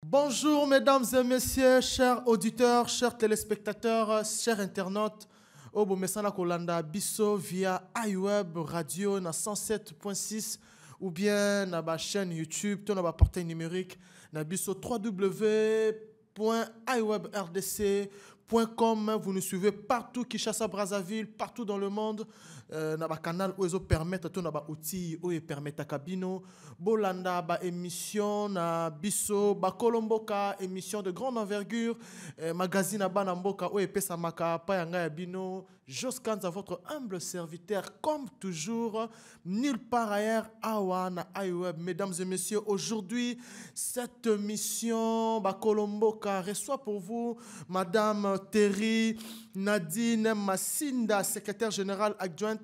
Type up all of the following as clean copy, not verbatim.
Bonjour mesdames et messieurs, chers auditeurs, chers téléspectateurs, chers internautes. Obo mesana kolanda biso via iWeb Radio na 107.6 ou bien na ba chaîne YouTube, to na ba portail numérique na biso www.iwebrdc.com. Vous nous suivez partout, Kinshasa, Brazzaville, partout dans le monde. Na ba canal où ils permettent to na ba outils où ils permettent kabino bolanda ba émission na biso ba kolomboka émission de grande envergure magazine ba na mboka où epesa maka pa yanga ya bino Joskanza, votre humble serviteur comme toujours nulle part ailleurs awa na iWeb. Mesdames et messieurs, aujourd'hui cette mission ba kolomboka reçoit pour vous madame Terry Nadine Massinda, secrétaire générale adjointe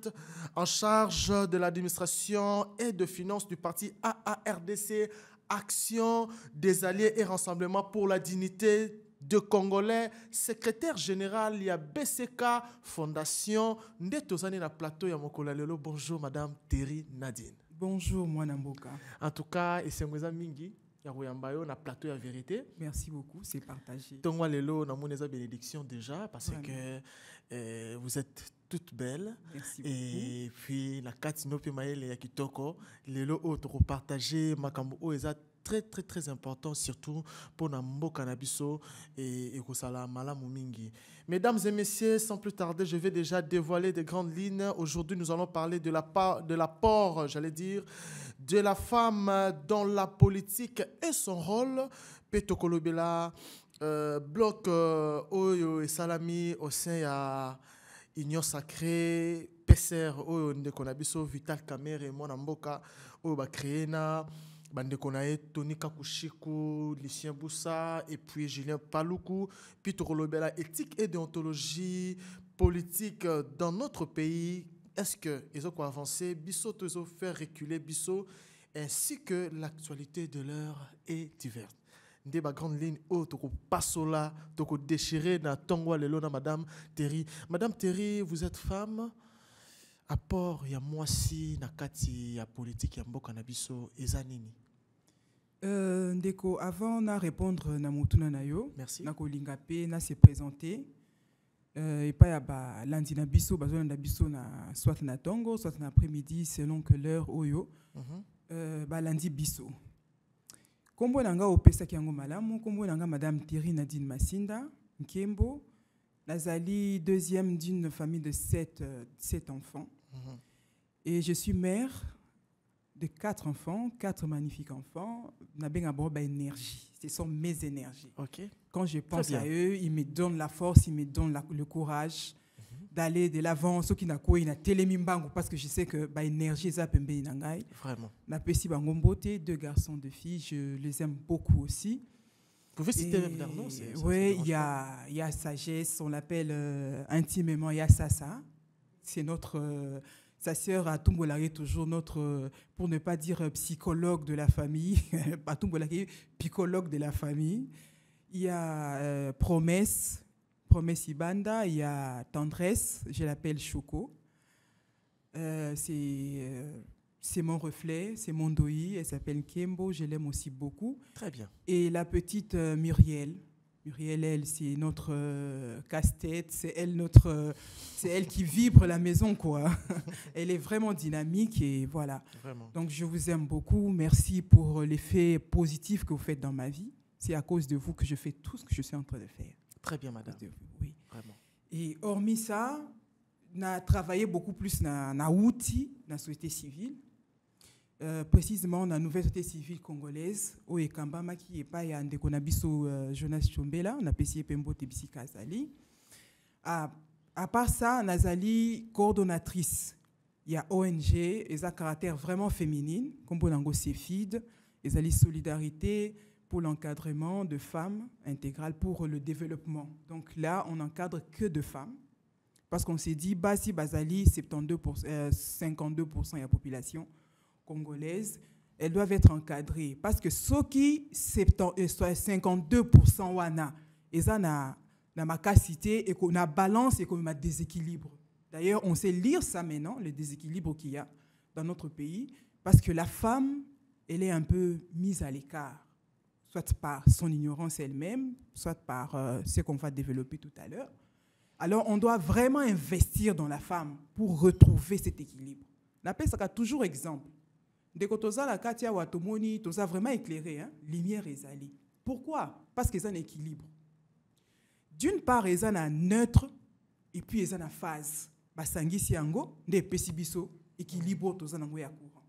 en charge de l'administration et de finances du parti AARDC, Action des Alliés et Rassemblement pour la dignité de Congolais, secrétaire général, il y a BCK Fondation. Ndetozani na plateau ya mokola lelo. Bonjour madame Terry Nadine. Bonjour Mwana Mboka. En tout cas, et c'est mingi. Na plateau à vérité. Merci beaucoup, c'est partagé. Tongwa lelo na moneza bénédiction déjà parce que vous êtes toute belle. Merci et beaucoup. Puis la katino pe maele ya kitoko lelo autre partager makambo o eza très important surtout pour na mboka na biso et kosala malamu mingi. Mesdames et messieurs, sans plus tarder, je vais déjà dévoiler des grandes lignes. Aujourd'hui, nous allons parler de l'apport, j'allais dire, de la femme dans la politique et son rôle. Petokolobela, bloc Oyo et Salami au sein ya Union Sacrée, PCR Oyo Ndekonabiso, Vital Kamerhe, Mwana Mboka, Oyo ba créé na Bandekonae, Tony Kakushiku, Lucien Boussa, et puis Julien Paloukou, puis Tokolobela, éthique et déontologie politique dans notre pays. Est-ce que ils ont avancé, Bisso, ils ont fait reculer Bisso, ainsi que l'actualité de l'heure est diverse. Des grandes lignes hautes, passola, toko déchiré na tongwa lelo na madame Terry. Madame Terry, vous êtes femme. Apport ya mwasi na kati ya politique ya mboka na biso ezanini. Ndeko, avant de répondre na mutuna na yo, merci. Na kolinga pe na se présenter. Et pas ya ba lundi na biso, bazona na biso na soit na tongo, soit na après-midi selon que l'heure oyo. Ba lundi biso. Kombo nanga opesa kiango malamu, kombo nanga madame Terry Nadine Massinda, Nkembo, nazali deuxième d'une famille de 7 enfants. Et je suis mère de 4 enfants, 4 magnifiques enfants. Nabenga boba énergie. Ce sont mes énergies. Okay. Quand je pense à eux, ils me donnent la force, ils me donnent le courage d'aller de l'avant. Ceux qui n'ont pas une télémimbango parce que je sais que bah énergie ça peut me nangai. Vraiment. Na pesi bangombote, 2 garçons, 2 filles. Je les aime beaucoup aussi. Vous pouvez citer même leur nom? Oui, il y a Sagesse, on l'appelle intimement Yassasa. C'est notre, sa sœur à Tumbolari, toujours notre, pour ne pas dire psychologue de la famille, pas Tumbolari, psychologue de la famille. Il y a Promesse Ibanda, il y a Tendresse, je l'appelle Choco. C'est mon reflet, c'est mon doi, elle s'appelle Kembo, je l'aime aussi beaucoup. Très bien. Et la petite Muriel, elle, c'est notre casse-tête, c'est elle qui vibre la maison, quoi. Elle est vraiment dynamique et voilà. Vraiment. Donc je vous aime beaucoup, merci pour l'effet positif que vous faites dans ma vie. C'est à cause de vous que je fais tout ce que je suis en train de faire. Très bien, madame. Oui. Vraiment. Et hormis ça, on a travaillé beaucoup plus dans l'outil, dans la société civile. Précisément dans la nouvelle société civile congolaise, au Ekambama qui est pas y a Ndekonabiso Jonas Chombela, on a payé Pembo Tebisi Kazali. À part ça, Nazali coordonnatrice. Il y a ONG, et a caractère vraiment féminine, comme Bonango Cefid, et Zali Solidarité pour l'encadrement de femmes intégrales pour le développement. Donc là, on n'encadre que de femmes. Parce qu'on s'est dit, si Bazali, 52% de la population congolaise, elles doivent être encadrées. Parce que ceux qui 52% wana, et ça na ma capacité et qu'on a balance et qu'on a déséquilibre. D'ailleurs, on sait lire ça maintenant, le déséquilibre qu'il y a dans notre pays, parce que la femme, elle est un peu mise à l'écart. soit par son ignorance elle-même, soit par ce qu'on va développer tout à l'heure. Alors, on doit vraiment investir dans la femme pour retrouver cet équilibre. On appelle ça toujours exemple. Dès que tu as la Katia ou Atomoni, tu as vraiment éclairé, hein? Lumière et zali. Pourquoi? Parce qu'ils ont un équilibre. D'une part, ils ont un neutre et puis ils ont une phase. Basangi siango, des pesibiso, équilibre, tu as un courant.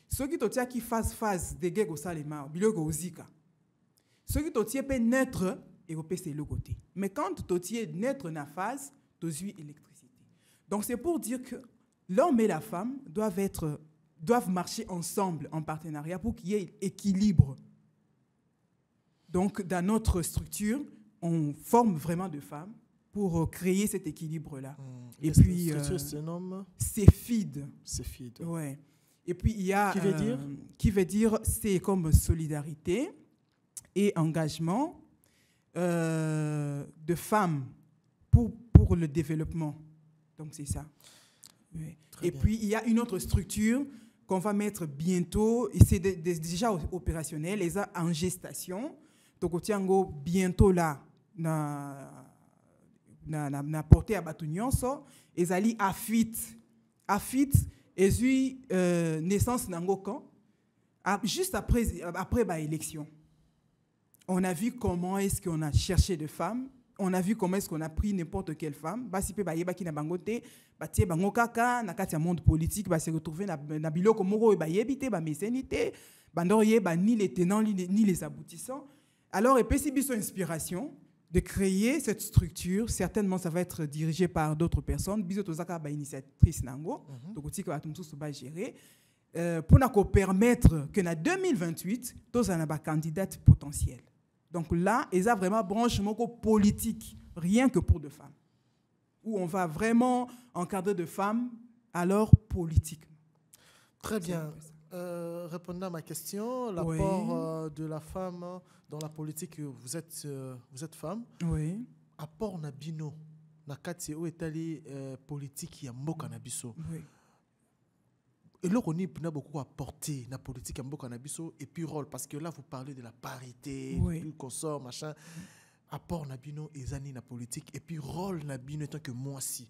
Ceux qui ont qui phase de guerre au salima, biloko ozika. Ceux qui ont neutre, et c'est le côté. Mais quand tu es neutre dans la phase, tu as électricité. Donc c'est pour dire que l'homme et la femme doivent marcher ensemble en partenariat pour qu'il y ait équilibre. Donc dans notre structure, on forme vraiment de femmes pour créer cet équilibre-là. Et puis c'est FID. C'est FID. Ouais. Et puis il y a qui veut dire c'est comme solidarité et engagement de femmes pour le développement. Donc, c'est ça. Oui. Et puis, il y a une autre structure qu'on va mettre bientôt, et c'est déjà opérationnel, les a en gestation. Donc, on tient bientôt là, na portée à Batunion, et ali afit, et puis naissance nango quand, juste après l'élection. On a vu comment est-ce qu'on a cherché de femmes. On a vu comment est-ce qu'on a pris n'importe quelle femme. Basi pe bayeba ki na bangote, batie bango kaka na kati ya monde politique, ba se retrouver na biloko moko ba yebite ba mesenité, bandor yeba ni les tenants ni les aboutissants. Alors epesi biso inspiration de créer cette structure. Certainement ça va être dirigé par d'autres personnes. Biso tozaka ba initiatrice nango, donc aussi que batumsusu ba gérer. Pour nous permettre que en 2028, tous en avons candidate potentielle. Donc là, ils ont vraiment branchement politique, rien que pour des femmes. Où on va vraiment encadrer de femmes, alors politique. Très bien. Répondant à ma question, l'apport de la femme dans la politique, vous êtes femme. Oui. Apport Nabino, Nakati ou Italie politique, il y a Mboka Nabiso. Oui. Et là, on a beaucoup apporté dans la politique et puis rôle, parce que là, vous parlez de la parité, du consort, machin. Apport Nabino et Zani na politique, et puis rôle Nabino étant que moi aussi,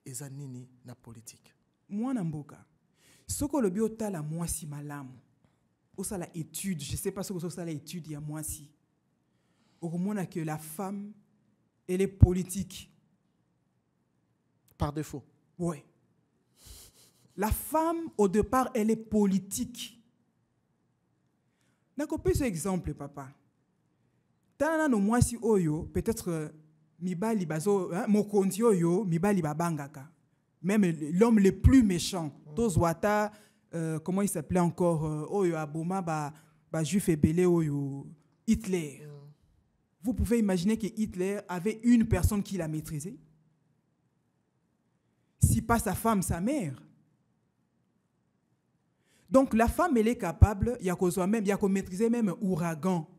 et Zani na politique. Moi, Namboka, ce que le biota la moi si malam, ou ça la étude, je ne sais pas ce que ça la étude, il y a moi si. Au moins, que la femme, elle est politique. Par défaut. Oui. La femme, au départ, elle est politique. N'a copié ce exemple, papa. Tana no mwasi oyo, peut-être mibali bazo, mokondi oyo, mibali babangaka. Même l'homme le plus méchant, tozwata, comment il s'appelait encore, oyo aboma ba juif ebele oyo, Hitler. Vous pouvez imaginer que Hitler avait une personne qui l'a maîtrisé. Si pas sa femme, sa mère. Donc la femme, elle est capable, il y a qu'à maîtriser même un ouragan.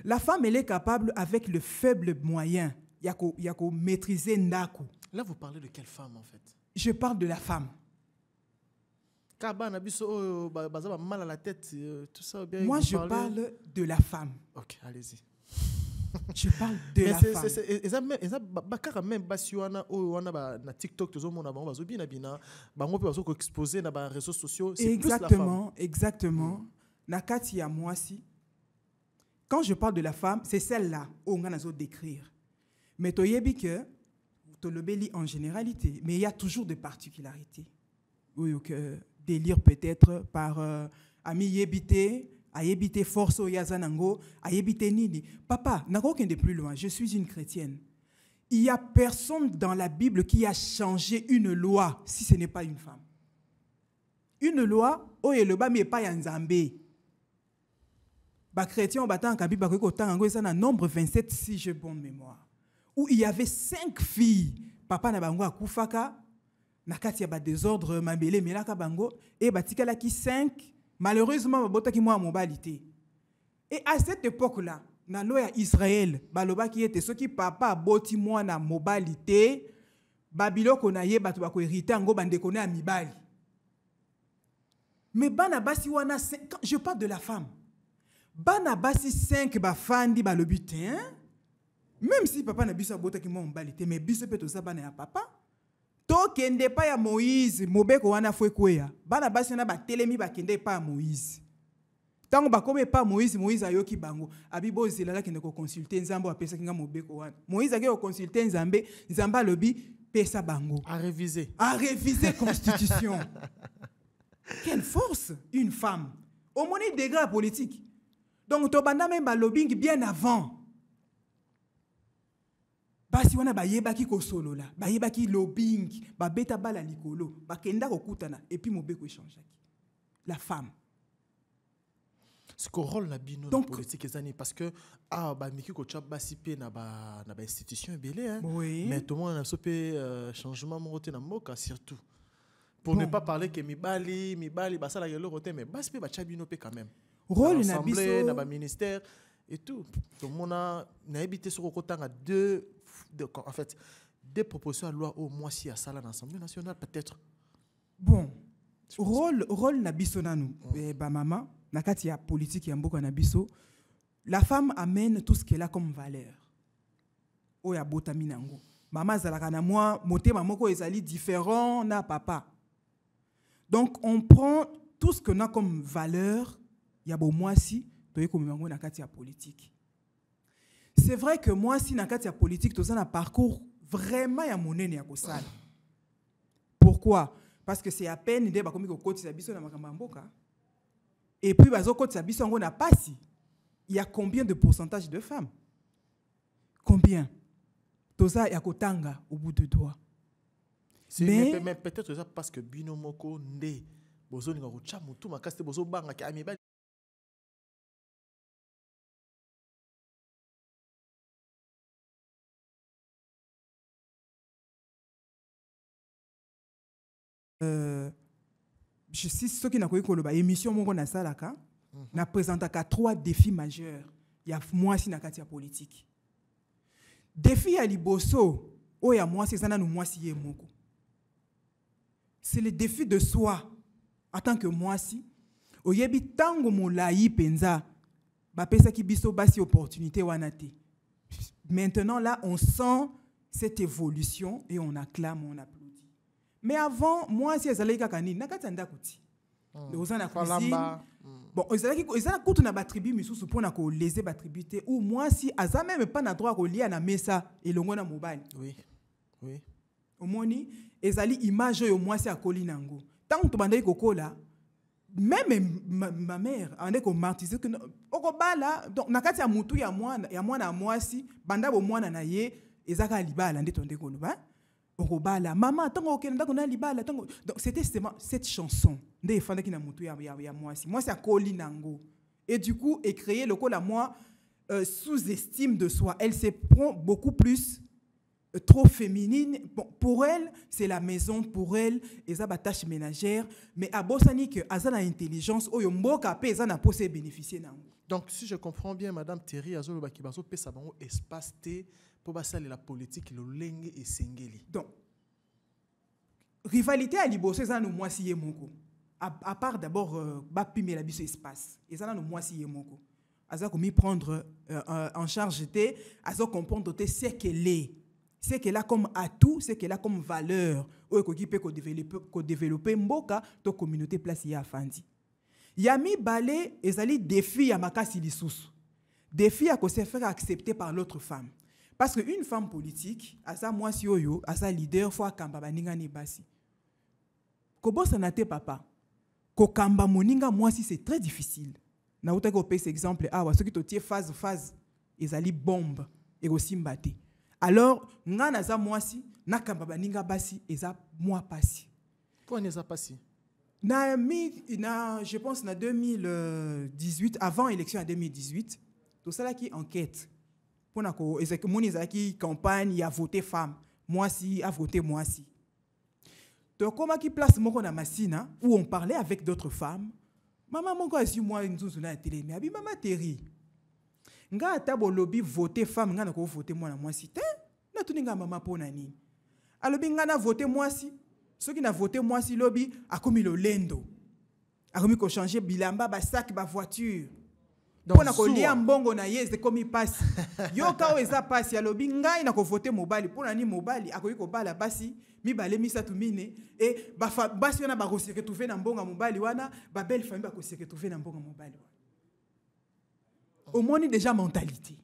La femme, elle est capable avec le faible moyen, il y a qu'à maîtriser Ndaku. Là, vous parlez de quelle femme en fait? Je parle de la femme. Mal à la tête, tout ça. Moi, je parle de la femme. Ok, allez-y. Je parle de la femme. Même na TikTok, exposé dans les réseaux sociaux. Exactement, exactement. Nakati ya mwasi. Quand je parle de la femme, c'est celle-là où on a décrire. Mais tu sais que tu le bélis en généralité, mais il y a toujours des particularités. Oui, que délire peut-être par ami yébité. Ayébité force au yazanango, ayébité nini. Papa, n'a aucun de plus loin. Je suis une chrétienne. Il n'y a personne dans la Bible qui a changé une loi si ce n'est pas une femme. Une loi, oh et le bas mais pas un zambé. Ba chrétien batan kabi ba ko tango ça na nombre 27 si j'ai bonne mémoire. Où il y avait 5 filles. Papa na bango akufaka na kati ya ba désordre mabele melaka bango et batikala ki 5. Malheureusement, je moi mobilité. Et à cette époque-là, dans la loi Israël, baloba qui était ce qui papa boti moi na mobilité, babilo konaye batu bako hérité ngo bande koné amibali. Mais bana basi wana, je parle de la femme. bana basi 5 bafandi balobi te, même si papa na biso abota ki mo mbali te, mais biso pe toza bana ya papa. To kende pa ya Moïse, mobeko wana fwe kweya. Bana basi na ba telemi ba kende pa ya Moïse. Tango ba kome pa Moïse, Moïse ayoki bango. Abibo zelala kende ko consulter nzambo apesa kinga mobeko wana. Moïse ake ko consulter nzambe, nzamba lobi pesa bango. À réviser. À réviser constitution. Quelle force une femme. Au moins des degré politique. Donc to banda même ba lobbying bien avant. Basi wana bayebaki ko solo la, bayebaki lobbying, ba beta bala likolo, ba kenda ko kutana et puis mobeko échange. La femme. Ce que rôle na bino donc, politique ezani parce que ba miki ko tcha basi pe na ba institution belé hein. Oui. Mais tout le monde a sopé changement moté na moka surtout. Pour ne pas parler que mibali basa la yelo côté mais basi pe ba tcha bino pe quand même. Rôle na biso na ba ministère et tout. Tout le monde a habité sur côté à en fait des propositions à loi au moins si à ça l'Assemblée nationale peut-être. Bon. Rôle na biso nanu ba maman na kati ya politique ya mboka na biso, la femme amène tout ce qu'elle a comme valeur. Oya botami nango. Maman zalaka na moi motema moko ezali différent na papa. Donc on prend tout ce qu'on a comme valeur ya bo moi si toye comme mango na kati ya politique. C'est vrai que moi si na kati ya politique to ça na parcours vraiment ya monene ya kosala. Pourquoi? Parce que c'est à peine de bakomi ko kotisa biso na makamba mboka. Et puis bazo kotisa biso ngo na pasi. Il y a combien de pourcentage de femmes? Combien? Toza ya kotanga au bout de doigts. Mais peut-être ça parce que bino moko nde bozo ninga ko chamu tout makasi bozo banga ki amiba. Je sais ce qui n'a pas eu émission mon na salaka na présentaka 3 défis majeurs. Il y a moi si na katia politique. Défi ya liboso o ya moi c'est ça na moi si yemoko. C'est le défi de soi en tant que moi si oyebi tango molai penza ba pesa ki biso basi opportunité wana te. Maintenant là on sent cette évolution et on acclame, on applaudit. Mais avant, moi, si les allées kakani, nakatanda kuti. Les na cuisine. Bon, ils allaient coutu na batribu misusu pour na ko léser batribute ou moi si aza même pas na droit ko lia na mesa et longo na mobile. Oui. Oui. Au moni, ezali image yo moi si akoli nango. Tant que bandai kokola, même ma mère ande ko martyriser que okobala donc nakati ya mutu ya mwana moi si banda bo mwana na ye ezaka libala nde tonde ko ba. Maman, donc c'était cette chanson moi c'est Koli Nango et du coup et créer le col à moi sous-estime de soi. Elle se prend beaucoup plus trop féminine. Bon, pour elle c'est la maison, pour elle ils ont tâche ménagère, mais à Bossani que azana intelligence oyo mboka pe ezana posé bénéficier nango. Donc si je comprends bien madame Terry azolo bakibazo pe sa bango espace T pour la politique le lenge et sengeli. Donc rivalité à liboso ça nous moi si yemoko. À part d'abord bapime la biso espace. Et ça nous moi si yemoko. Aza komi prendre en charge té, aza comprendre té ce qu'elle est. Ce qu'elle a comme atout, ce qu'elle a comme valeur. Ou ko kipe ko développer mboka to communauté place ya fandi. Yami balé ezali défi ya makasi lisusu. Défi à ko se faire accepter par l'autre femme. Parce qu'une femme politique, à sa moi si oyo, à sa leader, faut kamba baninga ni basi. Kobo sanate papa. Ko kamba moninga moi si c'est très difficile. Na uta ko pese exemple wa ceux qui to tie phase ezali bombe et aussi mbate. Alors ngana za moi si na kamba baninga basi eza moi pasi. Pourquoi n'est-ce pas si? Je pense en 2018 avant élection en 2018, tout ça là qui enquête. Est-ce que mon qui campagne a voté femme, moi si a voté moi si. Donc comment qui place mon na masina où on parlait avec d'autres femmes, maman mon quoi si moi nzuzu na télé mais abi maman Terry. Nga tabo lobby voter femme nga na ko voter moi na moi si te na tuninga maman pona nini. Alobi nga na voter moi si, ceux qui na voté moi si lobby a commis le lendo. A commis ko changer bilamba ba sac ba voiture. pona kolia mbongo na ye komi pasi yo ka eza pasi alobi ngai na ko voter mobali pona ni mobali akoyi ko bala basi mibale misatu mine et basi wana ba ko se retrouver na mbonga mobali wana ba belle famille ba ko se retrouver na mbonga mobali wana au moins déjà mentalité.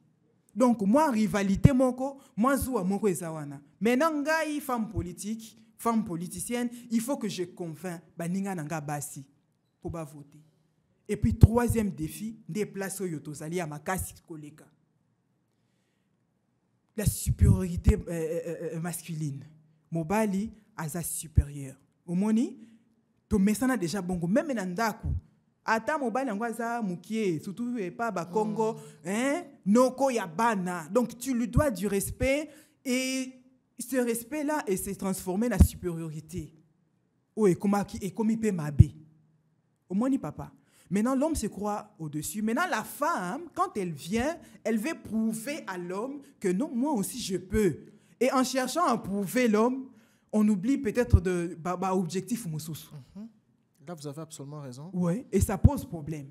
Donc moi rivalité moko moi zoua moko eza wana maintenant ngai femme politique femme politicienne il faut que je convainc baninga nanga basi pour ba voter. Et puis troisième défi des places au yotozali à makasi koleka la supériorité masculine mobali aza supérieur omoni to mesana déjà bongo même na ndaku ata mobali yango aza mukie surtout pas ba Congo noko ya bana donc tu lui dois du respect et ce respect là et s'est transformé la supériorité oh et comme peut mabe omoni papa. Maintenant, l'homme se croit au-dessus. Maintenant, la femme, quand elle vient, elle veut prouver à l'homme que non, moi aussi, je peux. Et en cherchant à prouver l'homme, on oublie peut-être de objectif. Là, vous avez absolument raison. Oui, et ça pose problème.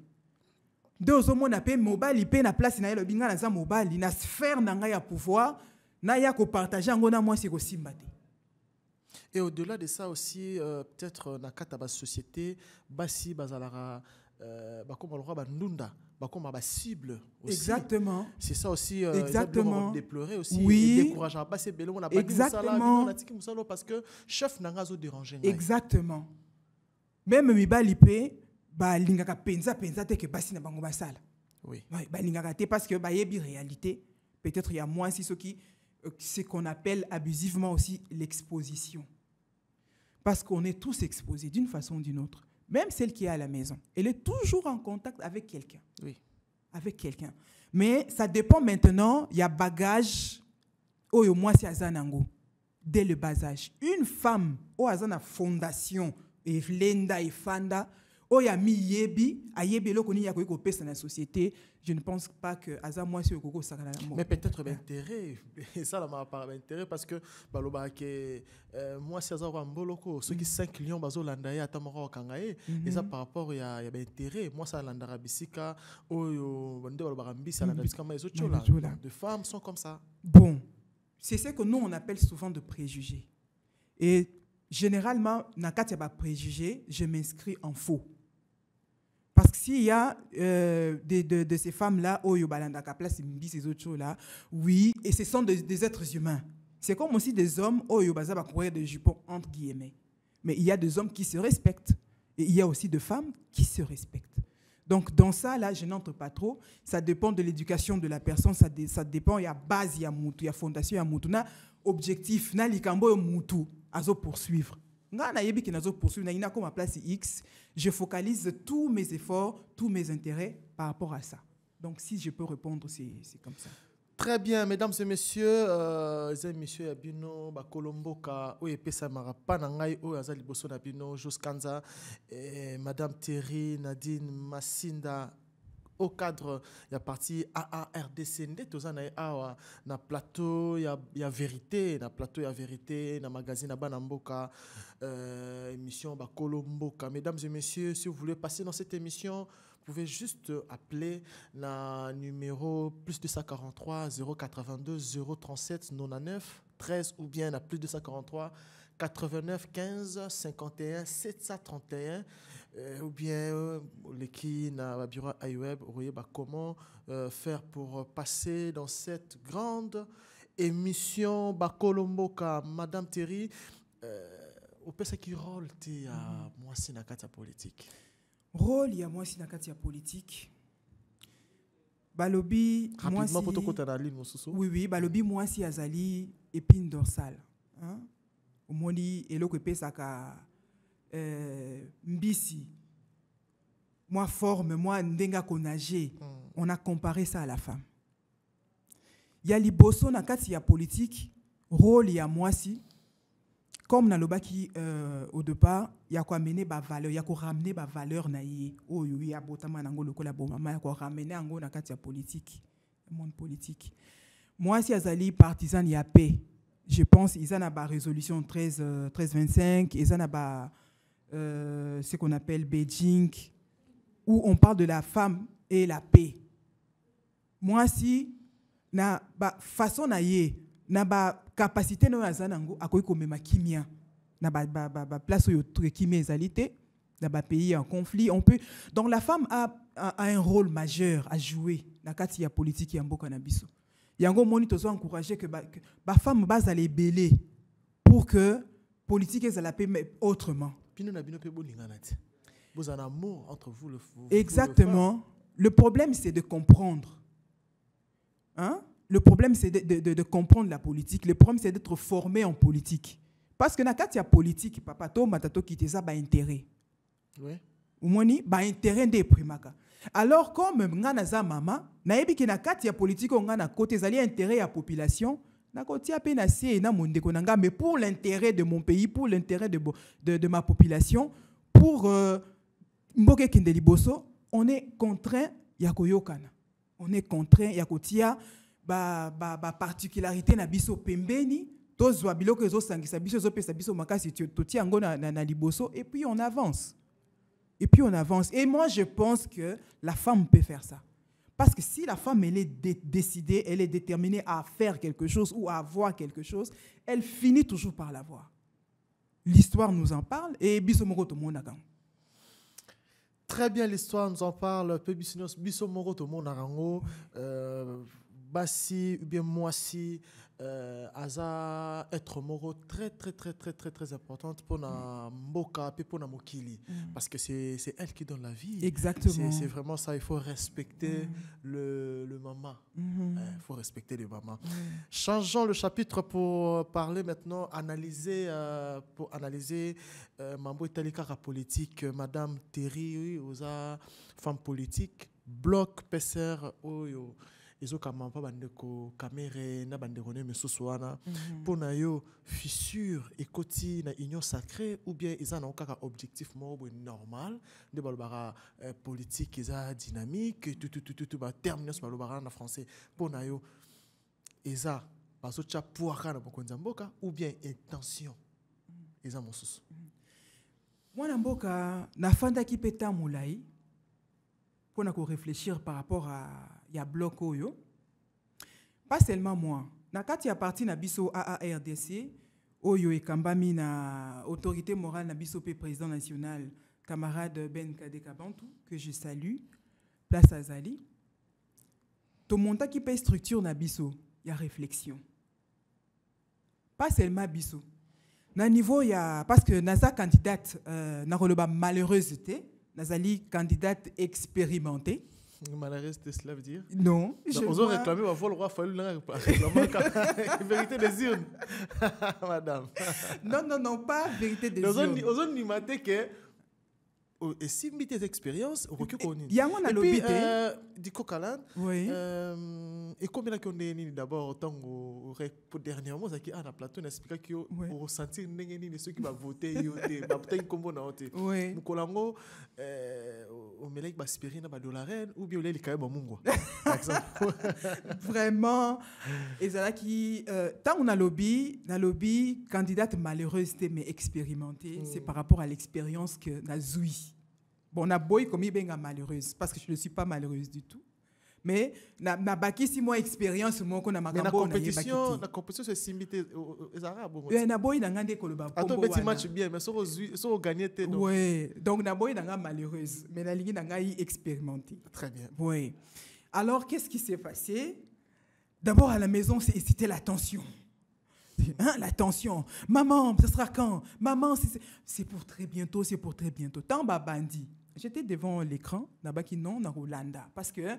Deux hommes, on appelle mobile, il paye la place, il y a le binga dans mobile, il y a sphère dans pouvoir, il y a qu'on partage, on a moins c'est aussi maté. Et au-delà de ça aussi, peut-être dans la société, basi bazalara comme on le voit comme ma cible aussi. Exactement. C'est ça aussi exactement. Déplorer aussi oui. Et décourageant pas c'est bello on a pas exactement dit parce que chef n'a pas dérangé. Exactement. Même mi balipé ba lingaka penza te que basi na bango basala. Oui. Ba lingaka te parce que ba yebi réalité peut-être il y a moins si ce qu'on appelle abusivement aussi l'exposition. Parce qu'on est tous exposés d'une façon ou d'une autre. Même celle qui est à la maison, elle est toujours en contact avec quelqu'un. Oui. Avec quelqu'un. Mais ça dépend maintenant, il y a bagage, au moins c'est Azanango, dès le bas âge. Une femme, au Azana fondation, et Lenda et Fanda, au y a mi yebi, a yebi lo koni ya ko pesa na société, je ne pense pas que Azan moi c'est koko sakana la mort. Mais peut-être l'intérêt, et ça là m'a parlé d'intérêt parce que baloba que moi c'est Azan Mboloko, ceux qui 5 lions bazo landaye atamora kangaye, et ça par rapport il y a intérêt, moi ça landara bisika, oyo bande baloba mbisa landara bisika mais autres choses là, de femmes sont comme ça. Bon, c'est ce que nous on appelle souvent de préjugés. Et généralement, dans le cas de préjugés, je m'inscris en faux. Parce que s'il y a de ces femmes-là, ces autres choses-là, oui, et ce sont des êtres humains. C'est comme aussi des hommes, des jupons, entre guillemets. Mais il y a des hommes qui se respectent. Et il y a aussi des femmes qui se respectent. Donc, dans ça, là, je n'entre pas trop. Ça dépend de l'éducation de la personne. Ça dépend, il y a base, il y a moutou, il y a fondation, il y a moutou. Objectif, il y a likambo, moutou, à poursuivre. Comme place X, je focalise tous mes efforts, tous mes intérêts par rapport à ça. Donc, si je peux répondre, c'est comme ça. Très bien, mesdames et messieurs, messieurs Abino, Bakolomboka, Oyepesa Marapa, Nangai, Oyazali Bosso Nabino, Joskanza, Madame Thierry, Nadine Massinda. Au cadre, il y a parti AARDC, na plateau, il y a vérité, na plateau, il y a vérité, na magazine, na Banamboka, émission Bakolomboka. Mesdames et messieurs, si vous voulez passer dans cette émission, vous pouvez juste appeler le numéro plus 243 082 037 99 13 ou bien la plus 243 89 15 51 731 ou bien les qui na bureau iWeb comment faire pour passer dans cette grande émission Bakolomboka. Madame Thierry, au pesa qui rôle ti à moi c'est na kata politique. Rôle il y a moi si na kati politique balobi moi si oui balobi moi si azali épine dorsale hein omoni eloko pesa ka mbisi moi forme moi ndenga konage on a comparé ça à la femme il y a liboso na kati ya politique rôle il y a moi si comme na lobaki au départ il y a quoi amener ba valeur il y a quoi ramener ba valeur na yi oh oui ya botama nango lokola bo mama ya quoi ramener ngo na kati ya politique monde politique moi si azali partisan ya paix je pense ils en a ba résolution 1325 ils en a ba ce qu'on appelle Beijing où on parle de la femme et la paix moi si na ba façon na ye na ba capacité no azanango akoyi komema kimia na ba place où il kimia ezalité dans ba pays en conflit on peut donc la femme a un rôle majeur à jouer na kati ya politique ya mboka na biso yango moni tozo encourager que ba femme base aller belé pour que politique ezala pe autrement pino na bino pe bolingana ti vous en amour entre vous le exactement le problème c'est de comprendre. Hein? Le problème, c'est de comprendre la politique. Le problème, c'est d'être formé en politique. Parce que quand il y a politique, papa, to matato qui te ça, bah intérêt. Oui. Ou moni, bah intérêt des primaka. Alors, comme ngana za mama, na ebi ki na kati ya politique on ngana côté zali intérêt à population, na koti a pe na sie na monde konanga, mais pour l'intérêt de mon pays, pour l'intérêt de ma population, pour mboke kindeli boso, on est contraint ya koyokana. On est contraint ya kotia ba particularité na biso pembeni tozwa biloko ezo sangisa biso ezo pesa biso makasi totia ngo na liboso et puis on avance. Et moi je pense que la femme peut faire ça. Parce que si la femme elle est décidée, elle est déterminée à faire quelque chose ou à avoir quelque chose, elle finit toujours par l'avoir. L'histoire nous en parle et biso moko to monaka. Très bien, l'histoire nous en parle. Peu biso moko to monarango basi ou bien moi si aza être moro très importante pour na mboka et pour na mokili parce que c'est elle qui donne la vie. Exactement. C'est vraiment ça, il faut respecter le maman. Il faut respecter les mamans. Changeons le chapitre pour parler maintenant, analyser mambo italika la politique. Madame Terry, oza femme politique, bloc PCR oyo. Ils ont quand pas bandeko caméra na bandeko ne mesosoana pour na yo fissure et côté na union sacrée ou bien ils ont un objectif normal de balbara politique ils a dynamique tout ba terminer sur balbara en français pour na yo ils a baso cha pour kana bokonza mboka ou bien intention ils a mosusu moi na mboka na fanda ki peta mulai pour na ko réfléchir par rapport à ya bloc oyo pas seulement moi na kati ya parti na biso AARDC oyo ekambami na autorité morale na biso pe président national camarade Ben Kadeka Bantu que je salue place Azali to monta qui paye structure na biso ya réflexion pas seulement biso na niveau ya parce que naza candidate na roloba malheureusité nazali candidate expérimentée. Malheureuse, cela veut dire? Non. On a réclamé, on va le roi fallu la vérité des urnes, madame. Non, pas vérité des urnes. Aux autres, nous m'avons dit que et si tes expériences, on recule qu'on y a un lobby du Cocalan. Oui. Et combien qu'on est d'abord autant pour dernièrement ça qui a un plateau n'explique que pour ressentir n'engagez ceux qui va voter yoté va peut-être comme on a voté. Oui. Mukolango au melek baspirine na dollarène ou bien les kaye bamungwa par exemple. Vraiment et ça là qui tant on a lobby candidate malheureuse mais expérimentée c'est par rapport à l'expérience que na zoui. Bon, na boy comme bien malheureuse parce que je ne suis pas malheureuse du tout. Mais na baki si moi expérience moi qu'on a ma compétition c'est simité aux arabes. Na boy na ngande koloba. Attends petit match bien mais so gagner té donc. Oui, donc na boy na malheureuse mais na ligue na ngai expérimentée. Très bien. Oui. Alors qu'est-ce qui s'est passé? D'abord à la maison c'était la tension. Hein, la tension. Maman, ce sera quand? Maman, c'est pour très bientôt, c'est pour très bientôt. Tant bandi. J'étais devant l'écran, nabaki non na Rolanda parce que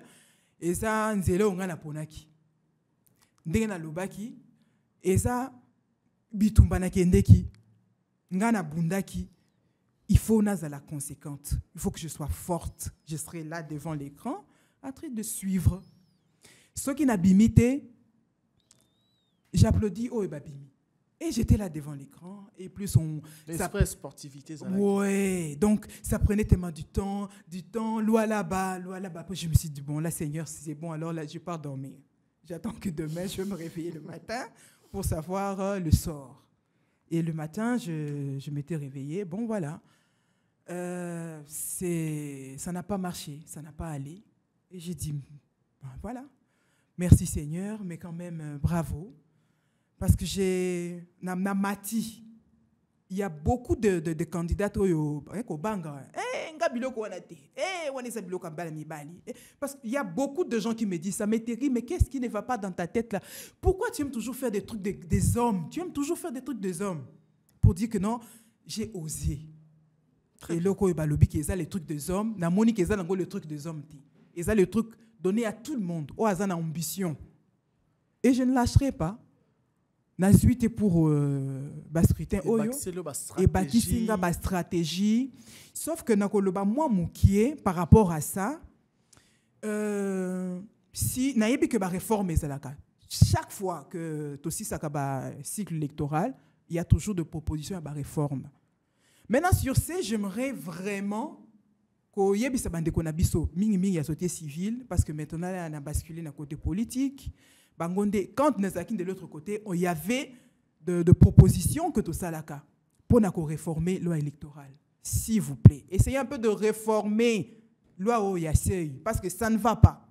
eza nzelo ngana ponaki. Ndenge na lobaki, eza bitumba na kendeki. Ngana bundaki. Il faut nazala conséquente. Il faut que je sois forte. Je serai là devant l'écran en train de suivre. Ceux qui n'abimité j'applaudis oh et babimi. Et j'étais là devant l'écran et plus on l'esprit sportivité ça. Ouais, donc ça prenait tellement du temps, loin là-bas. Je me suis dit bon là Seigneur, si c'est bon alors là je pars dormir. J'attends que demain je vais me réveiller le matin pour savoir le sort. Et le matin, je m'étais réveillée. Bon voilà. Ça n'a pas marché, ça n'a pas allé. Et j'ai dit voilà. Merci Seigneur, mais quand même, bravo. Parce que j'ai mati. Il y a beaucoup de candidats au Banga. Parce qu'il y a beaucoup de gens qui me disent ça, mais Terry, mais qu'est-ce qui ne va pas dans ta tête là? Pourquoi tu aimes toujours faire des trucs des hommes? Tu aimes toujours faire des trucs des hommes. Pour dire que non, j'ai osé. Et là, quand il y a les trucs des hommes, na moni qu'ils ont les trucs des hommes. Ils ont les trucs donnés à tout le monde. Ils ont ambition. Et je ne lâcherai pas. Na suite pour scrutin oyo et bâtir une stratégie. Sauf que na koloba moi moukié par rapport à ça, si na yebi que ba réforme ezalaka. Chaque fois que tosi sakaba cycle électoral, il y a toujours des propositions à la réforme. Maintenant, sur ce, j'aimerais vraiment qu'il y ait des société civile, parce que maintenant, on a basculé dans le côté politique. Quand on est de l'autre côté, il y avait de propositions que tout ça là pour réformer la loi électorale. S'il vous plaît, essayez un peu de réformer la loi Yassei, parce que ça ne va pas.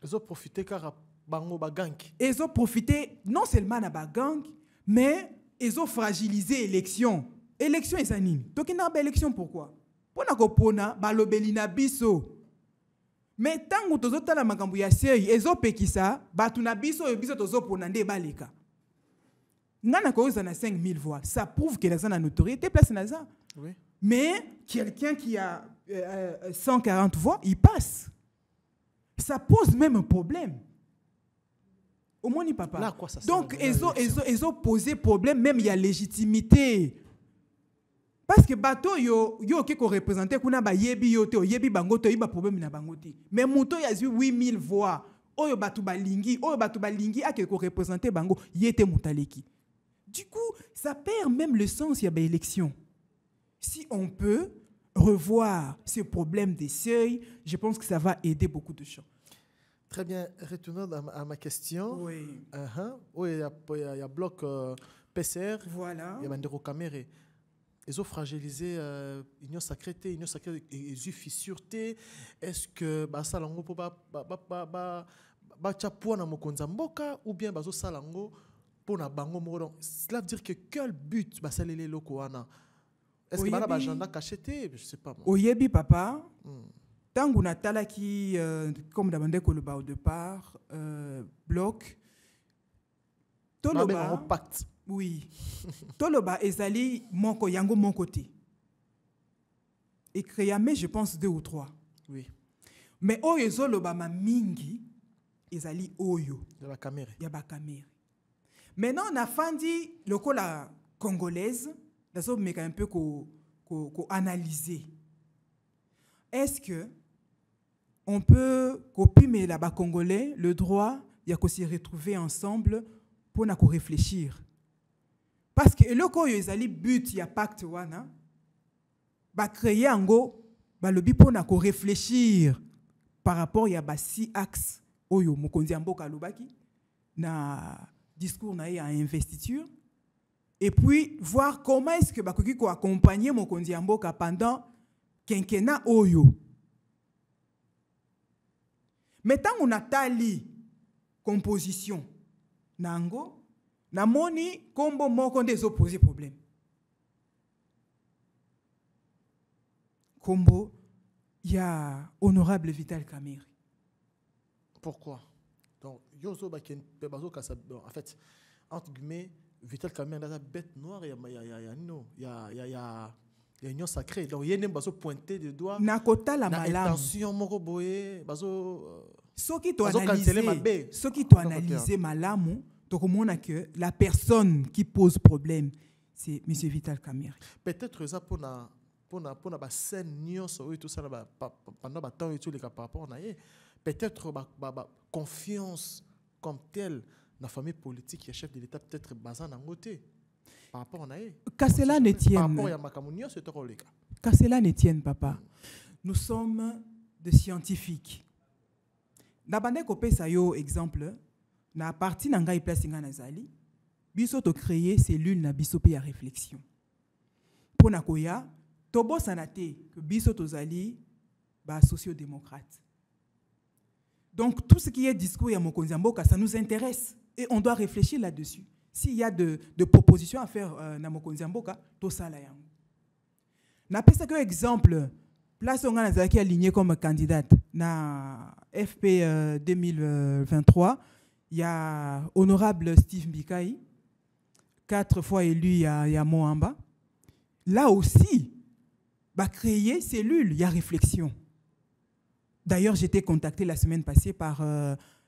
Ils ont profité car bango bagang. Ils ont profité non seulement de la gang, mais ils ont fragilisé l'élection. Élection est anime. Donc il y a une élection pourquoi? Pour na kopona balobelina biso. Mais tant que tu as la makambu ya sei, ezo pekisa, batuna biso et biso tozo pona nde baleka. Ngana ko na 5000 voix, ça prouve que la notoriété place na ça. Oui. Mais quelqu'un qui a 140 voix, il passe. Ça pose même un problème. Au moins, ni papa. Là, quoi, ça donc, ils ont posé problème, même il y a légitimité. Parce que bateau yo qui représentait kuna ba yebi yo te yebi bango to iba problème na bango te. Mais moto ya 8000 voix. Oyo batu balingi a que représenter bango yete mutaleki. Du coup, ça perd même le sens ya ba élection. Si on peut revoir ce problème des seuils, je pense que ça va aider beaucoup de gens. Très bien. Retournons à ma question. Oui. Oui, il y a bloc PCR. Voilà. Il y a Mandero Caméré. Ils ont fragilisé l'union sacrée, et ils ont fissuré. Est-ce que ça lango pour pour na mokonza mboka ou bien bazo salango pour na bango moro? Cela veut dire que quel but ça les loko wana? Est-ce que bana ba agenda cacheté? Je sais pas moi. Oyebi papa. Tangu natala qui comme d'abandé ko le ba au départ bloc toloba pacte. Oui. Toloba ezali moko yango mon côté. Et créame je pense 2 ou 3. Oui. Mais oyo ezoloba ma mingi ezali oyo. Ya ba caméra. Ya ba caméra. Maintenant on a fandi lokola congolaise, dazo meka un peu ko analyser. Est-ce que on peut copier là-bas congolais le droit ya ko s'y retrouver ensemble pour na ko réfléchir? Parce que le ko yo ezali but ya pacte wana ba créer ango ba lobi pour na ko réfléchir par rapport ya ba 6 axes oyo mokonzi mboka lobaki na discours na ya investiture et puis voir comment est-ce que ba koki ko accompagner mokonzi mboka pendant quinquennat oyo. Mettons on a tali composition nango na moni kombo moko ndezo poser problème. Kombo ya honorable Vital Kamerhe. Pourquoi? Donc yozo baken bazo kasa en fait entre guillemets Vital Kamerhe la bête noire il y a union sacrée. Donc yene bazo pointer de doigt na kota la malamu. Attention moko boye bazo soki to analyser malamu. Donc, que la personne qui pose problème, c'est M. Vital Kamerhe. Peut-être ça pour la scène et tout ça pendant le temps et tout les par rapport à peut-être confiance comme telle dans la famille politique et chef de l'État peut-être basé en côté par rapport à que cela ne tienne. Que cela ne tienne, papa. Nous sommes des scientifiques. D'abord, qu'on peut ça exemple. Na parti na ngai place nga nazali biso to créer cellule na biso pe ya réflexion pona koya to bosa na te que biso tozali ba socio-démocrate Donc, tout ce qui est discours ya mokonzi mboka, ça nous intéresse. Et on doit réfléchir là-dessus. S'il y a de propositions à faire na mokonzi mboka, tout ça là yango. Na pesa que exemple, place on a qui aligné comme candidate na FP 2023, il y a honorable Steve Mbikai, 4 fois élu à Moamba. Là aussi, bah créer cellule, il y a réflexion. D'ailleurs, j'étais contacté la semaine passée par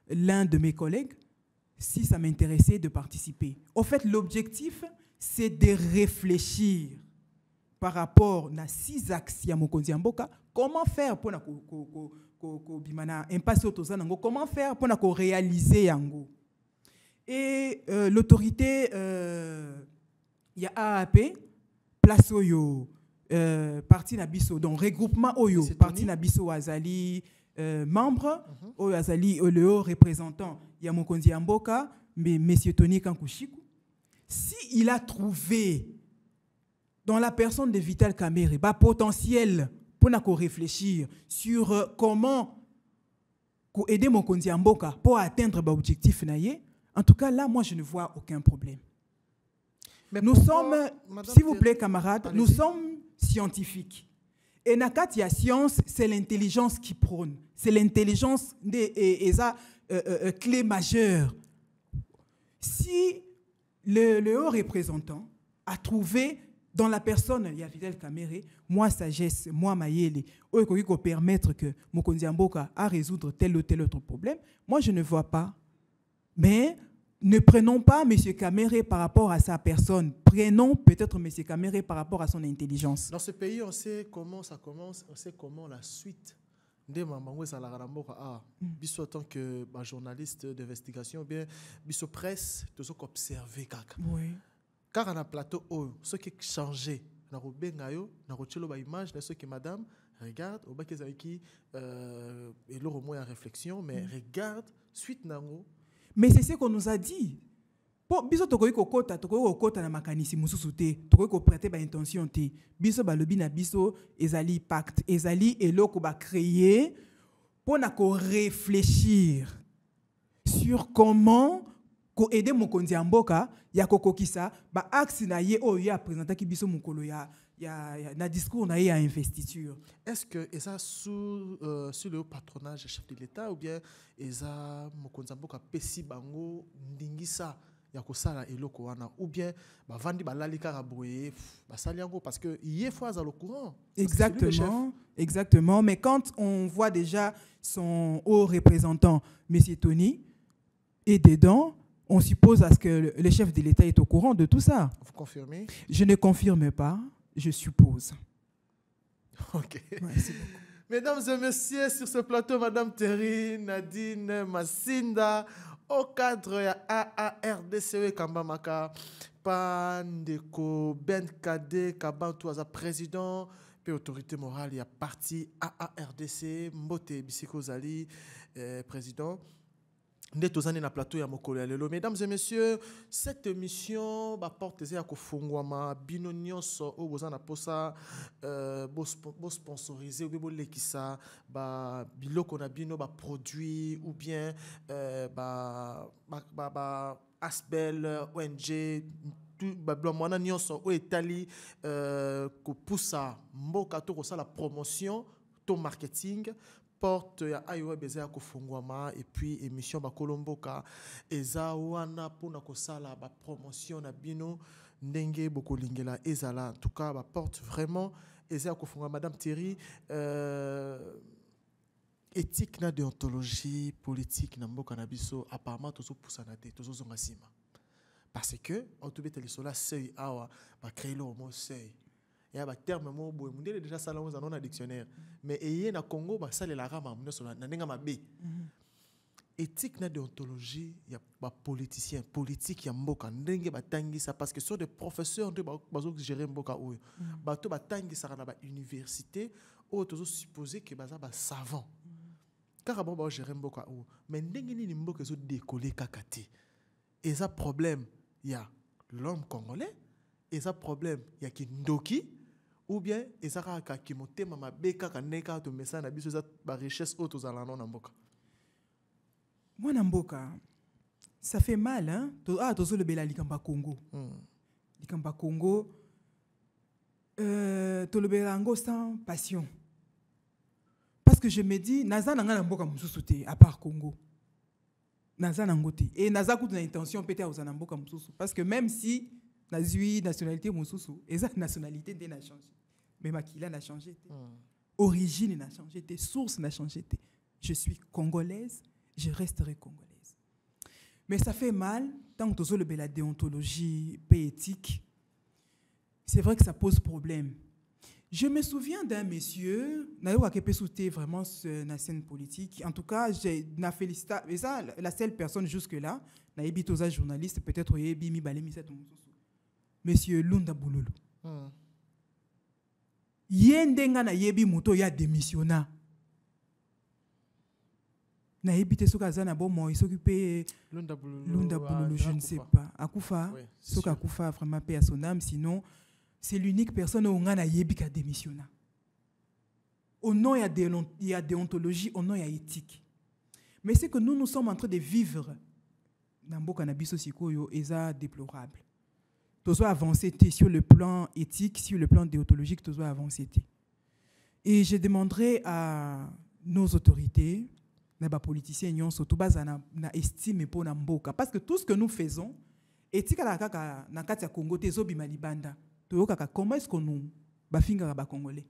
l'un de mes collègues, si ça m'intéressait de participer. Au fait, l'objectif, c'est de réfléchir par rapport à 6 axes ya mokonzi mboka, comment faire pour comment faire pour réaliser yango. Et l'autorité, il y a AAP, place oyo, parti nabiso, donc regroupement oyo, parti nabiso azali membre, oyo azali le haut représentant, il y a mokonzi mboka, mais monsieur Tony Kankushiku. Si il a trouvé dans la personne de Vital Kamerhe, potentiel pour réfléchir sur comment aider mokonzi mboka pour atteindre l'objectif naie, en tout cas là, moi je ne vois aucun problème. Mais nous sommes, s'il vous plaît camarades, nous sommes scientifiques. Et nakati ya science, c'est l'intelligence qui prône. C'est l'intelligence des clé majeure. Si le haut représentant a trouvé dans la personne, il y a Vital Kamerhe, moi sagesse, moi mayele, qui peut permettre que mokonzi mboka a résoudre tel ou tel autre problème, moi je ne vois pas. Mais ne prenons pas M. Kamerhe par rapport à sa personne. Prenons peut-être M. Kamerhe par rapport à son intelligence. Dans ce pays, on sait comment ça commence, on sait comment la suite de Mamangwe Salararamboka a. Biso en tant que journaliste d'investigation, bien, biso presse, tout ce qu'on observe. Oui. Car on a plateau, ce qui a changé, on a une image, ce que madame regarde, on a qui et là au moins en réflexion, mais regarde, suite nango. Mais c'est ce qu'on nous a dit. Biso tokoki kokota na makanisi mususu te, tokoki ko prêter ba intention te. Biso balobi na biso ezali pacte, ezali eloko ba créer pour na ko réfléchir sur comment ko aider mokonzi mboka ya kokokisa ba axe na ye o ya présenter ki biso mukolo ya na discours na ye ya investiture. Est-ce que ça sous le patronage chef de l'État ou bien eza mokonzi mboka pesi bango ndingisa ya kosala eloko wana ou bien ba vandi balali kaka boye basali yango parce que il faut avoir le courant. Exactement, exactement, mais quand on voit déjà son haut représentant monsieur Tony et dedans, on suppose à ce que le chef de l'État est au courant de tout ça. Vous confirmez? Je ne confirme pas, je suppose. Ok. Ouais, mesdames et messieurs, sur ce plateau, Madame Terry, Nadine Massinda, au cadre de AARDCE Kambamaka, Pandeko Ben Kade, Kabantou as président, puis autorité morale, il y a parti AARDC, Mbote Bisiko Zali, président. Na plateau ya mokolo ya lelo. Mesdames et messieurs, cette émission porte à kofungwama bino nyonso o bozana posa bo sponsoriser ou bo lekisa ba biloko na bino ba produit ou bien ba Asbel ONG tout ba mwana nyonso o etali ko poussa mboka to ko sala promotion to marketing porte ya ayo beza ko fungwama et puis émission ba kolomboka eza wana pona ko sala ba promotion na bino ndenge bokolingela ezala en tout cas ba porte vraiment eza ko fungwa madame Terry éthique na déontologie politique na mboka na biso apparemment tozo poussana te tozo zonga sima parce que on te bete le sola seuil awa ba créer le mot seuil. Il y a des termes qui sont déjà salons dans le dictionnaire. Mais il y a Congo, ça les rama, éthique na déontologie, il y a des politiciens, politiques, il y a mboka, ndenge batangi ça parce que sont des professeurs de bazo gérer mboka oyo. Bato batangi ça na ba université, ou tozo supposer que baza ba savant. Car bon ba gérer mboka oyo. Mais ndenge ni mboka zo décoller kakati. Et ça problème, il y a l'homme congolais, et ça problème, il y a qui ndoki. Ou bien ezaka ki motema mabe kaka ndeka to message na biso za ba richesse auto za lano na mboka. Moi, Namboka, ça fait mal, hein? Tozo le bela Likamba Congo. Likamba Congo, to le bela Ango sans passion. Parce que je me dis, Naza Nanga Namboka Moussouté, à part Congo. Naza Nangote. Et Naza Kout une intention peut-être aux Namboka Moussoussou. Parce que même si Nazui, nationalité Moussoussou, et sa nationalité n'a changé. Mais Makila n'a changé. Origine n'a changé. Source n'a changé. Je suis congolaise, je resterai congolaise. Mais ça fait mal, tant que tu as la déontologie éthique, c'est vrai que ça pose problème. Je me souviens d'un monsieur, qui peut soutenir vraiment la scène politique. En tout cas, j'ai félicité, et ça, la seule personne jusque-là, je suis journaliste, peut-être monsieur Lunda Boulolo. Yendenga na yebi moto ya démissionna. Na yebite soka zana bon il s'occupe Lunda Boulolo, je ne sais pas. Akufa, oui, soka Akufa vraiment paix à son âme, sinon c'est l'unique personne où on a yebi qui a démissionné. Au nom il y a déontologie, au nom il y a éthique. Mais c'est que nous sommes en train de vivre dans mboka na biso sikoyo eza déplorable. Tozo avancer sur le plan éthique, sur le plan déontologique, tozo avancer. Et je demanderai à nos autorités, les politiciens, surtout na estime pour mboka, parce que tout ce que nous faisons, éthique à la na kati ya Congo tezo bimalibanda, toyoka comment est-ce que nous bafinga ba congolais.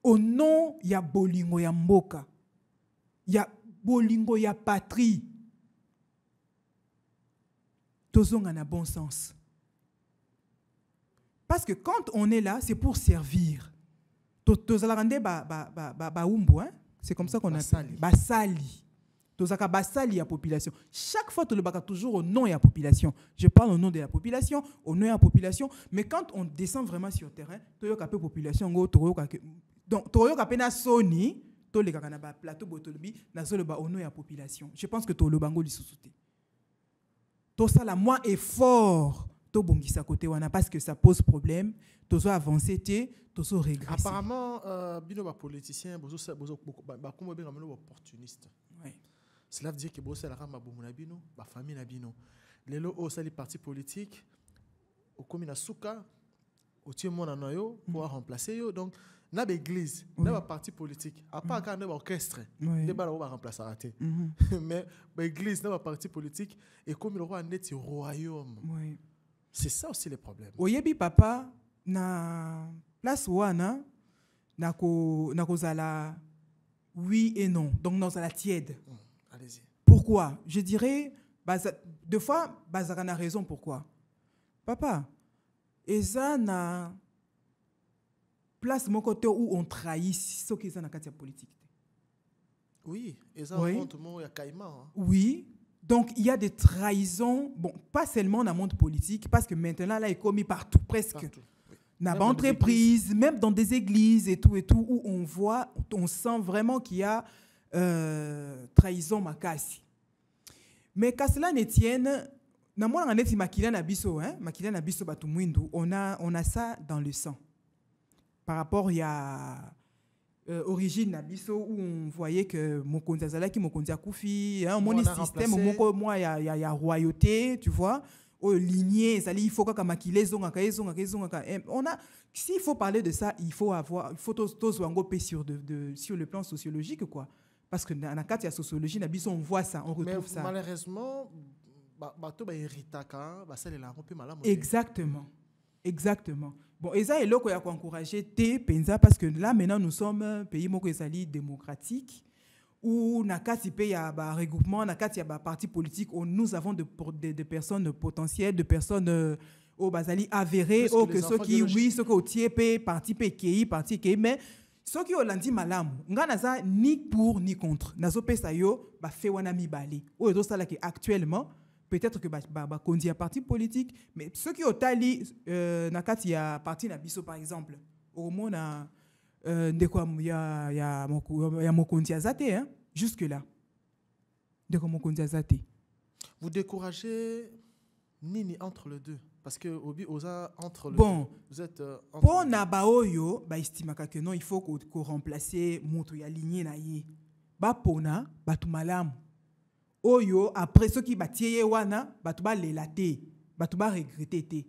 Au nom ya bolingo ya mboka, ya bolingo ya patrie, tozo na bon sens. Parce que quand on est là, c'est pour servir. C'est comme ça qu'on appelle. Basali. Basali la population. Chaque fois, tu le bats toujours au nom de la population. Je parle au nom de la population, au nom de la population. Mais quand on descend vraiment sur le terrain, tu as une population. Donc, tu as une Sony, tu as un plateau, tu as au nom de la population. Je pense que tu as le bango sous-souté. Tout ça, moi, est fort. Parce que ça pose problème, tu as avancé, tu as régressé. Apparemment, bino ba politicien, comme opportuniste. Cela veut dire que bosse la ramba bomuna bino, ba famille na bino. Lelo o sali parti politique, au commune Souka, au tie mon anoyo pour remplacer yo. Donc na l'église, na ba parti politique, à part quand na ba orchestre, ne ba va remplacer raté. Mais ba église na ba parti politique et comme le roi net royaume. C'est ça aussi le problème. Oyebi papa na place wana na zala oui et non. Donc dans la tiède. Allez-y. Pourquoi? Je dirais deux fois bazaka a raison pourquoi. Papa, eza na place mon côté où on trahit ce qui est dans la politique. Oui, eza monte mo ya caïman. Oui. Donc, il y a des trahisons, bon, pas seulement dans le monde politique, parce que maintenant, là, il est commis partout, presque. Partout, oui. Dans l'entreprise, même dans des églises et tout, où on voit, on sent vraiment qu'il y a trahison makasi. Mais qu'à cela ne tienne, on a ça dans le sang. Par rapport, il y a... origine nabiso où on voyait que Mokonzi Azalaki, Mokonzi Akoufi, un système moi il y a royauté, tu vois, lignée, il faut que makile on a s'il faut parler de ça, il faut tous wangoper sur le plan sociologique quoi, parce que dans la carte de sociologie nabiso on voit ça, on retrouve ça. Malheureusement bato ba héritaka ba salela un peu malamu. Exactement. Bon, et ça est là qu'on a encouragé Penza parce que là maintenant nous sommes un pays démocratique où nakati pe ya ba regroupement, nakati ya ba parti politique où nous avons de personnes potentielles, de personnes au bazali avérées, ou que ceux qui oui, ceux qui au tiepé parti qui mais ceux qui ont lundi malamu, ngana ni pour ni contre. Nazo pesa yo ba fe wana mibali. Ou ezo sala que actuellement peut-être que kondi a parti politique, mais ceux qui ont tali nakati ya parti na biso par exemple, au moins na ndeko ya mokonzi azate hein jusque là. Ndeko mokonzi azate. Vous découragez nini entre les deux parce que obi oza entre les bon, deux. Vous êtes pour na baoyo ba estimaka que non il faut qu'on remplacer moto ya lignée na ye. Ba pona batu malamu. oyo après ce qui batie wana batuba lelate batuba regretter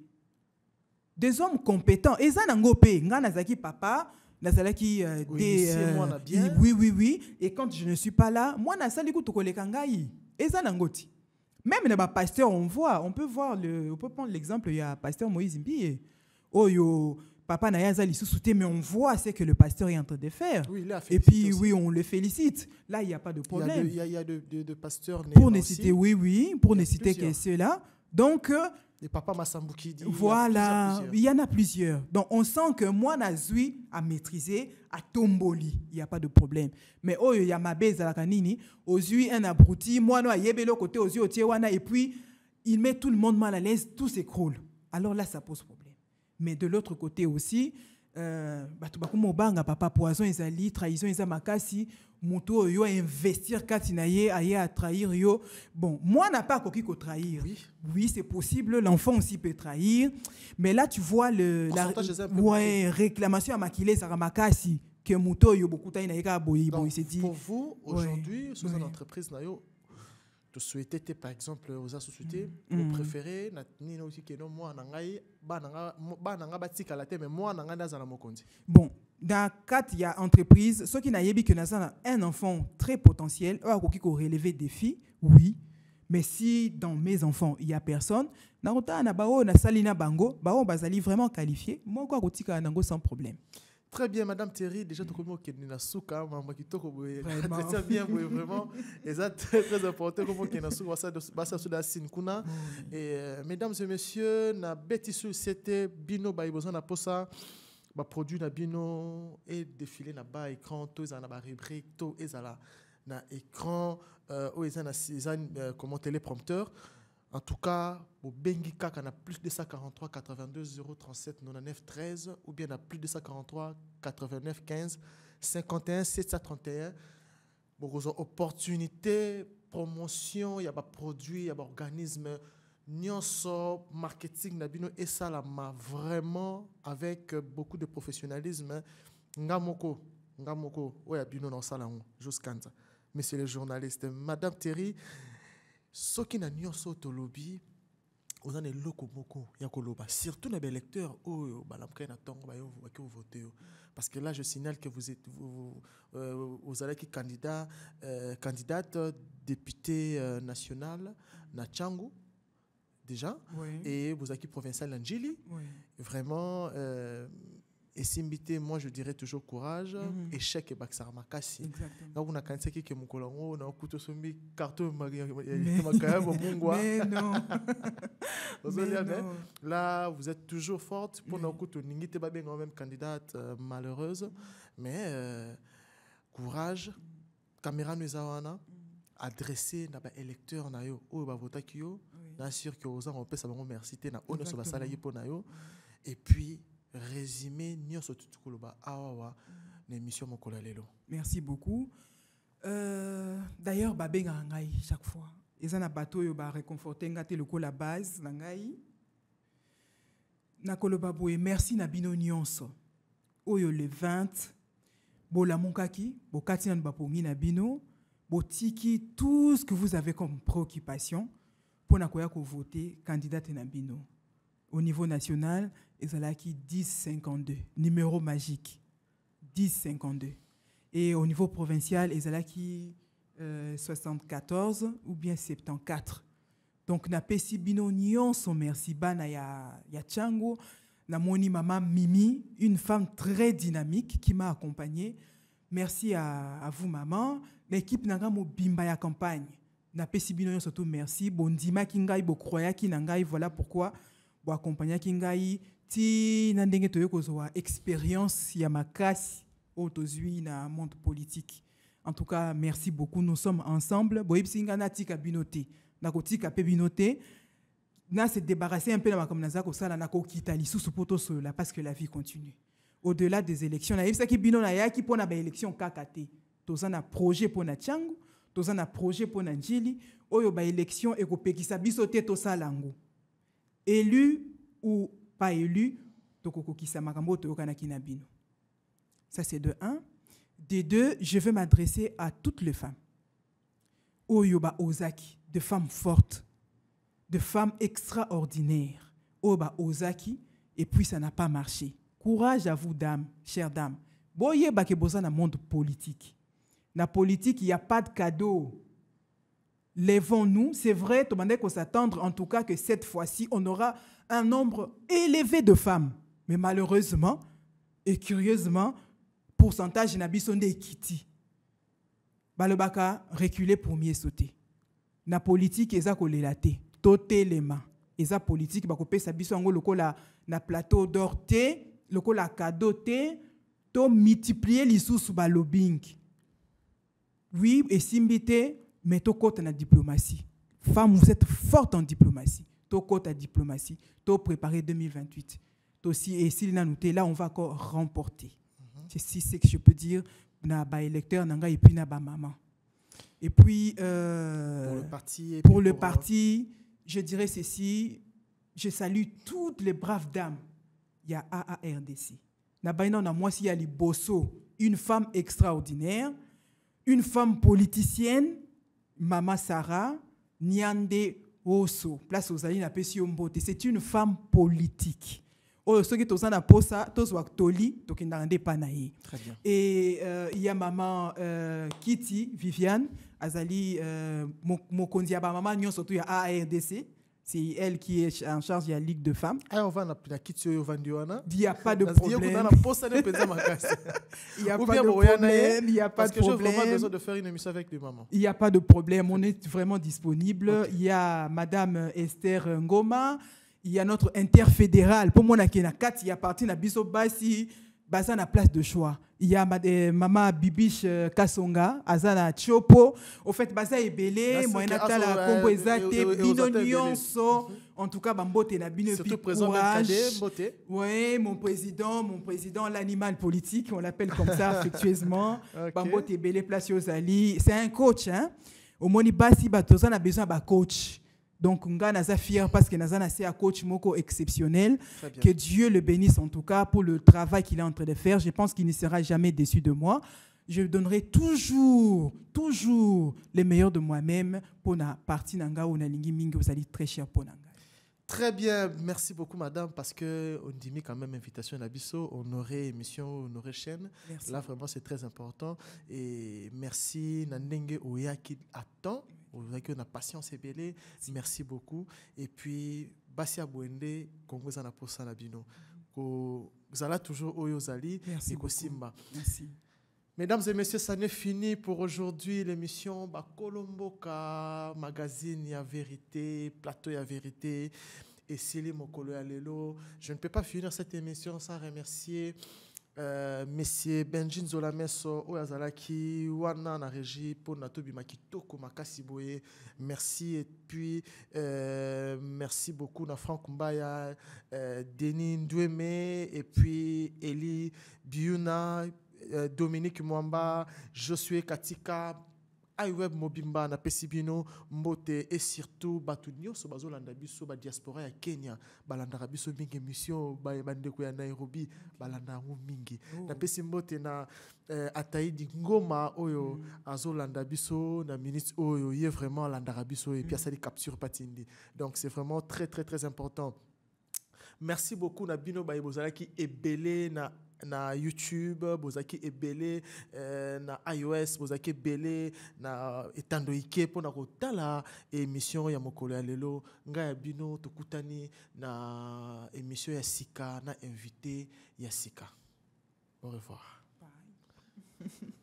des hommes compétents eza nango pe nga nazaki papa nazalaki oui et quand je ne suis pas là moi nasali ku tokoleka ngai eza nango ti même na ba pasteur on peut prendre l'exemple il y a pasteur Moïse Mbiye oyo papa na yaza lisusu te mais on voit ce que le pasteur est en train de faire et puis aussi. Oui on le félicite là il y a pas de problème il y a de pasteurs pour ne citer pour ne citer que ceux-là donc les papas Massambouki dit voilà il y en a plusieurs donc on sent que moi nazui à maîtriser à tomboli il y a pas de problème mais oyo ya mabeza la kanini ozui un abruti moi no ayebelo côté ozui otiwana et puis il met tout le monde mal à l'aise tout s'écroule alors là ça pose problème mais de l'autre côté aussi batu bakumo banga papa poison ezali trahison eza makasi moto yo investir kati na ye aye à trahir yo bon moi n'a pas koki ko trahir oui c'est possible l'enfant aussi peut trahir mais là tu vois la réclamation à makile ça makasi que moto yo beaucoup ta ina boyi bon il s'est dit pour vous aujourd'hui sur une entreprise na yo tu souhaitais par exemple aux sociétés vous préférez na nina aussi que non moi nangai ba nanga batika la mais moi nanga ndazana mokonzi bon dans quatre il y a entreprise ceux qui n'ayebi que nazana un enfant très potentiel a koki ko relever défi oui mais si dans mes enfants il y a personne na kota na bao na salina bango bao bazali vraiment qualifié moi ko kotika nango sans problème. Très bien, Madame Thierry. Déjà, tu connais que na souka, maman qui toko boye. Très bien, boye vraiment. Et ça très important comment que na souka ça sur la sinkuna. Et mesdames et messieurs, na betisu c'était bino ba ibozo na posa ba produit na bino et défilé na ba écran to za na ba rubrique to ezala na écran o ezana comment téléprompteur. En tout cas, au Bengi Kaka na plus de 143 82 037 99 13 ou bien à plus de 143 89 15 51 731. Bon, opportunité, promotion, il y a des produits, il y a des organismes, nyonso, marketing, nabino et ça là, vraiment avec beaucoup de professionnalisme. Ngamoko, ouais, bino dans salon, jusqu'à ça. Monsieur le journaliste, Madame Thierry. Ce qui n'a nyonso tolobi vous en êtes loko moko ya koloba surtout les électeurs oyo balamka na tongo ba yo ki voter parce que là je signale que vous êtes vous allez qui candidate député national na Tchangu déjà et vous êtes qui provincial en Djili vraiment et simbité moi je dirais toujours courage échec et baksar makasi là on a quand c'est que mon colongo on a couteau sombi carton makaya mungwa mais non là vous êtes toujours forte pour nos couteau ningite ba ben même candidate malheureuse mais courage caméra nous awana adresser na ba électeur na yo o ba vota kiyo na sûr que aux on peut ça merci té na ono so ba sala yipo na yo et puis résumé nyonso tutukoloba awa na émission mokola lelo. Merci beaucoup. D'ailleurs babenga ngai chaque fois ezana bato yo ba réconforter ngate loko la base na ngai na koloba boye merci na bino nyonso oyo le 20 bola monkaki bokati na bapongi na bino botiki tout ce que vous avez comme préoccupation pour na koya ko voter candidate na bino au niveau national ezalaki 1052 numéro magique 1052 et au niveau provincial ezalaki 74 ou bien 74 donc na pesi bino nyonso merci bana ya Tchangu na moni maman Mimi une femme très dynamique qui m'a accompagnée merci à vous maman l'équipe nanga mo bimba ya campagne na pesi bino nyonso tout merci bondima kingai bo croya ki nangai voilà pourquoi bo accompagner kingai ti na ndenge toyokozwa expérience ya makasi autozui na monde politique. En tout cas, merci beaucoup. Nous sommes ensemble. Boyipsinga na tika binoté. Na ko tika pe binoté. Na se débarrasser un peu na comme nazako sala na ko kitali sous poto cela parce que la vie continue. Au-delà des élections, na yebisa ki bino na yaki pona ba élection kakate. Tozana projet pona Tchangu, tozana projet pona Djili, oyo ba élection e ko pekisa biso te to salango. Élu ou pas élu, tokokokisa makambo toyokana kinabino. Ça c'est de 1. De 2, je veux m'adresser à toutes les femmes. Oyoba Ozaki, de femmes fortes, de femmes extraordinaires. Oyoba Ozaki, et puis ça n'a pas marché. Courage à vous, dames, chères dames. Boye ba ke boza na monde politique. Na politique, il n'y a pas de cadeau. Lèvons-nous. C'est vrai, tout le monde peut s'attendre en tout cas que cette fois-ci, on aura un nombre élevé de femmes. Mais malheureusement et curieusement, pourcentage n'abisso de kiti. Balobaka reculer pour mieux sauter. Na politique eza ko lelate, toté les mains. Eza politique ba ko pesa biso ngo lokola na plateau d'or te, lokola cadeau te, to multiplier lisusu ba lobbying. Oui, et simbite, mais to côté na diplomatie. Femme, vous êtes forte en diplomatie. To côté diplomatie, to préparer 2028. To si et si là on va encore remporter. C'est ce que je peux dire na ba électeur nanga et puis na ba maman. Et puis pour le parti, je dirais ceci, je salue toutes les braves dames. Il y a AARDC. Na ba ina na moi si y a li Bosso, une femme extraordinaire, une femme politicienne, Mama Sarah, Nyande Oso, place aux alliés na pesi ombote, c'est une femme politique. Oh, ceux qui sont en posa, tous sont toli, donc ils n'ont pas naïe. Très bien. Et il y a maman Kitty, Viviane, Azali, Mokondia, maman Nyon, surtout il y a ARDC. C'est elle qui est en charge de la Ligue de femmes. Ah, on va la Kitty Vandiwana. Il n'y a pas de problème. Il n'y a pas de problème. Il n'y a pas de problème. Parce que j'ai vraiment besoin de faire une émission avec des mamans. Il n'y a pas de problème. On est vraiment disponible. Okay. Il y a Madame Esther Ngoma. Il y a notre interfédéral. Pour moi, il y a parti de Biso Bassi, Basa na place de choix. Il y a Maman Bibiche Kasonga, Azana Chopo. Au fait, Basa est belé, moi, la Congo Ezate, Binonionso. En tout cas, Bambote na Bino courage. Oui, mon président, l'animal politique, on l'appelle comme ça affectueusement. Bambote est belé, place Yozali. C'est un coach, hein. Au Moni Bassi, Batosan a besoin d'un coach. Donc, nga naza fier parce que naza na c'est un coach moko exceptionnel. Que Dieu le bénisse en tout cas pour le travail qu'il est en train de faire. Je pense qu'il ne sera jamais déçu de moi. Je donnerai toujours les meilleurs de moi-même pour la partie nanga ou na lingi mingi vous allez très cher pour nanga. Très bien, merci beaucoup madame parce que on dit quand même invitation à Nabiso, on aurait émission, on aurait chaîne. Merci. Là vraiment c'est très important et merci Nandenge Oya qui attend. On a patience et belé. Merci beaucoup. Et puis, Bassia Bouende, Congo Zana Posa Nabino. Vous allez toujours au Yozali. Merci. Merci. Mesdames et messieurs, ça n'est fini pour aujourd'hui. L'émission Kolomboka, magazine Ya Vérité, plateau Ya Vérité, et Céline Mokolo Alelo. Je ne peux pas finir cette émission sans remercier. Monsieur Benjin Zolameso Oyazalaki wana na régie pour Natobi Makitoko Makasi Boye. Merci et puis merci beaucoup na Franck Mbaya, Denis Ndoueme et puis Eli Biuna, Dominique Mwamba, Josué Katika, iWeb Mobimba na Pesibino Mbote et surtout Batunio so bazolanda biso ba diaspora ya Kenya balanda biso mingi émission ba bandeko ya Nairobi balanda mingi na Pesimbote na Ataidi Ngoma oyo azolanda biso na ministre oyo il est vraiment landa biso et puis ça les capture patindi. Donc c'est vraiment très très très important. Merci beaucoup na bino ba bozala ki ebele na YouTube, bozaki ebele na iOS, bozaki ebele na etando ike pour na kotala émission ya mokolo ya lelo nga ya bino tokutani na émission ya sika na invité ya sika. Au revoir. Bye.